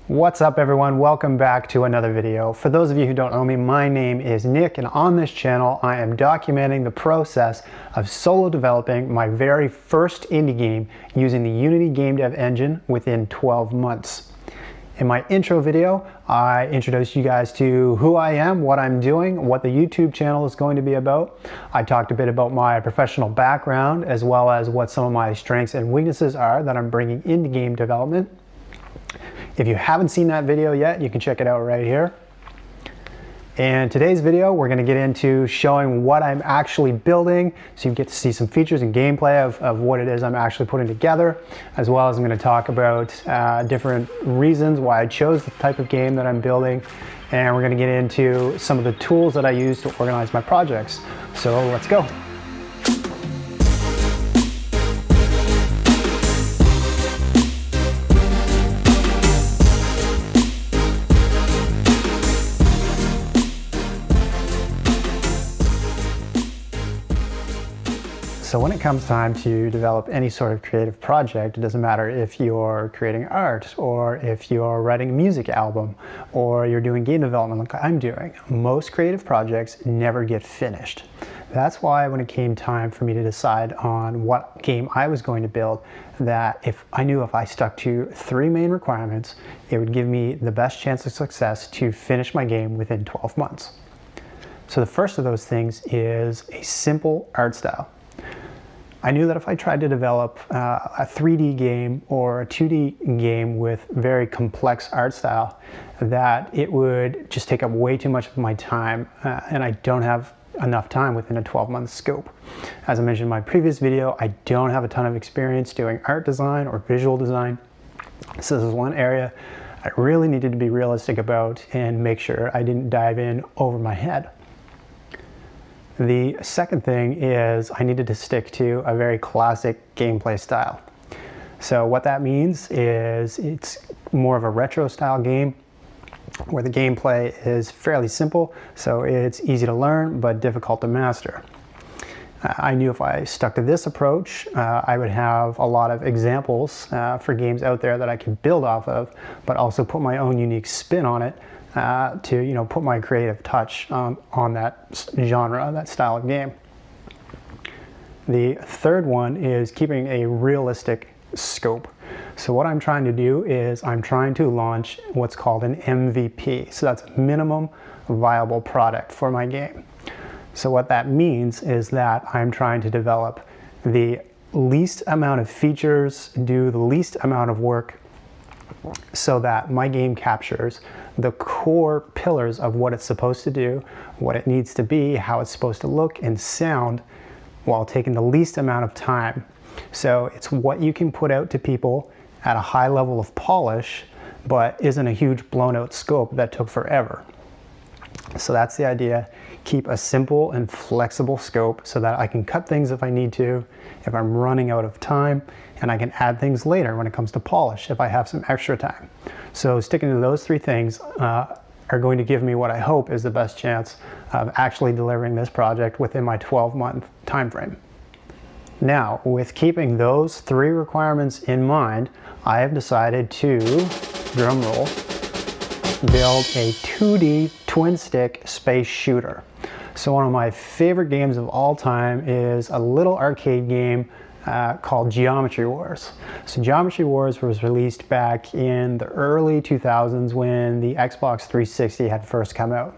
What's up everyone, welcome back to another video. For those of you who don't know me, my name is Nick, and on this channel I am documenting the process of solo developing my very first indie game using the Unity game dev engine within 12 months. In my intro video, I introduced you guys to who I am, what I'm doing, what the YouTube channel is going to be about. I talked a bit about my professional background as well as what some of my strengths and weaknesses are that I'm bringing into game development. If you haven't seen that video yet, you can check it out right here. In today's video, we're going to get into showing what I'm actually building, so you get to see some features and gameplay of what it is I'm actually putting together, as well as I'm going to talk about different reasons why I chose the type of game that I'm building, and we're going to get into some of the tools that I use to organize my projects. So let's go. So when it comes time to develop any sort of creative project, it doesn't matter if you're creating art or if you're writing a music album or you're doing game development like I'm doing, most creative projects never get finished. That's why when it came time for me to decide on what game I was going to build, that if I stuck to 3 main requirements, it would give me the best chance of success to finish my game within 12 months. So the first of those things is a simple art style. I knew that if I tried to develop a 3D game or a 2D game with very complex art style, that it would just take up way too much of my time, and I don't have enough time within a 12-month scope. As I mentioned in my previous video, I don't have a ton of experience doing art design or visual design, so this is one area I really needed to be realistic about and make sure I didn't dive in over my head. The second thing is I needed to stick to a very classic gameplay style. So what that means is it's more of a retro style game where the gameplay is fairly simple, so it's easy to learn but difficult to master. I knew if I stuck to this approach, I would have a lot of examples for games out there that I could build off of, but also put my own unique spin on it to put my creative touch on that genre, that style of game. The third one is keeping a realistic scope. So what I'm trying to do is I'm trying to launch what's called an MVP. So that's minimum viable product for my game. So what that means is that I'm trying to develop the least amount of features, do the least amount of work, so that my game captures the core pillars of what it's supposed to do, what it needs to be, how it's supposed to look and sound, while taking the least amount of time. So it's what you can put out to people at a high level of polish, but isn't a huge blown out scope that took forever. So that's the idea. Keep a simple and flexible scope so that I can cut things if I need to, if I'm running out of time, and I can add things later when it comes to polish if I have some extra time. So sticking to those 3 things are going to give me what I hope is the best chance of actually delivering this project within my 12-month time frame. Now, with keeping those 3 requirements in mind, I have decided to, drum roll, build a 2D twin-stick space shooter. So one of my favorite games of all time is a little arcade game called Geometry Wars. So Geometry Wars was released back in the early 2000s when the Xbox 360 had first come out.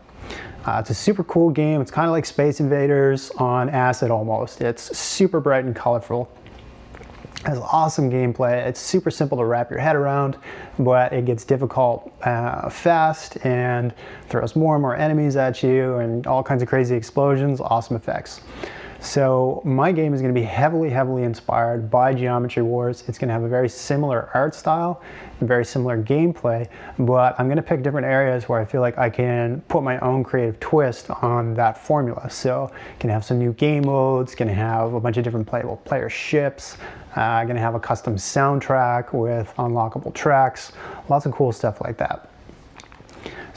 It's a super cool game. It's kind of like Space Invaders on acid almost. It's super bright and colorful. It has awesome gameplay. It's super simple to wrap your head around, but it gets difficult fast and throws more and more enemies at you and all kinds of crazy explosions, awesome effects. So my game is going to be heavily inspired by Geometry Wars. It's going to have a very similar art style, very similar gameplay, but I'm going to pick different areas where I feel like I can put my own creative twist on that formula. So can have some new game modes, can have a bunch of different playable player ships, going to have a custom soundtrack with unlockable tracks, lots of cool stuff like that.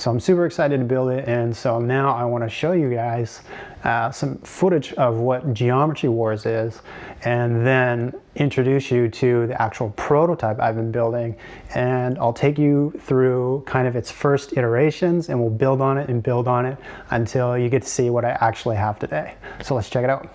So I'm super excited to build it, and so now I want to show you guys some footage of what Geometry Wars is, and then introduce you to the actual prototype I've been building, and I'll take you through kind of its first iterations, and we'll build on it and build on it until you get to see what I actually have today. So let's check it out.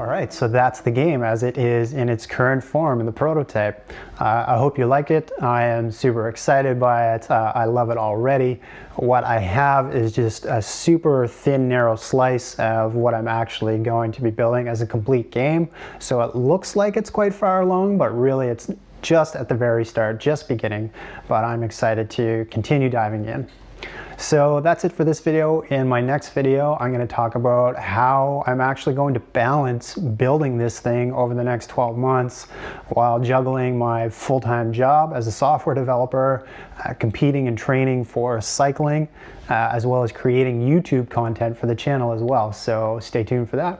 Alright, so that's the game as it is in its current form in the prototype. I hope you like it. I am super excited by it. I love it already. What I have is just a super thin, narrow slice of what I'm actually going to be building as a complete game. So it looks like it's quite far along, but really it's just at the very start, just beginning. But I'm excited to continue diving in. So that's it for this video. In my next video, I'm going to talk about how I'm actually going to balance building this thing over the next 12 months while juggling my full-time job as a software developer, competing and training for cycling, as well as creating YouTube content for the channel as well. So stay tuned for that.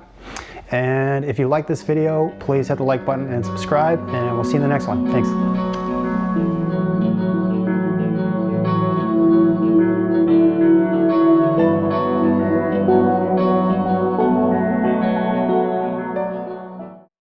And if you like this video, please hit the like button and subscribe, and we'll see you in the next one. Thanks.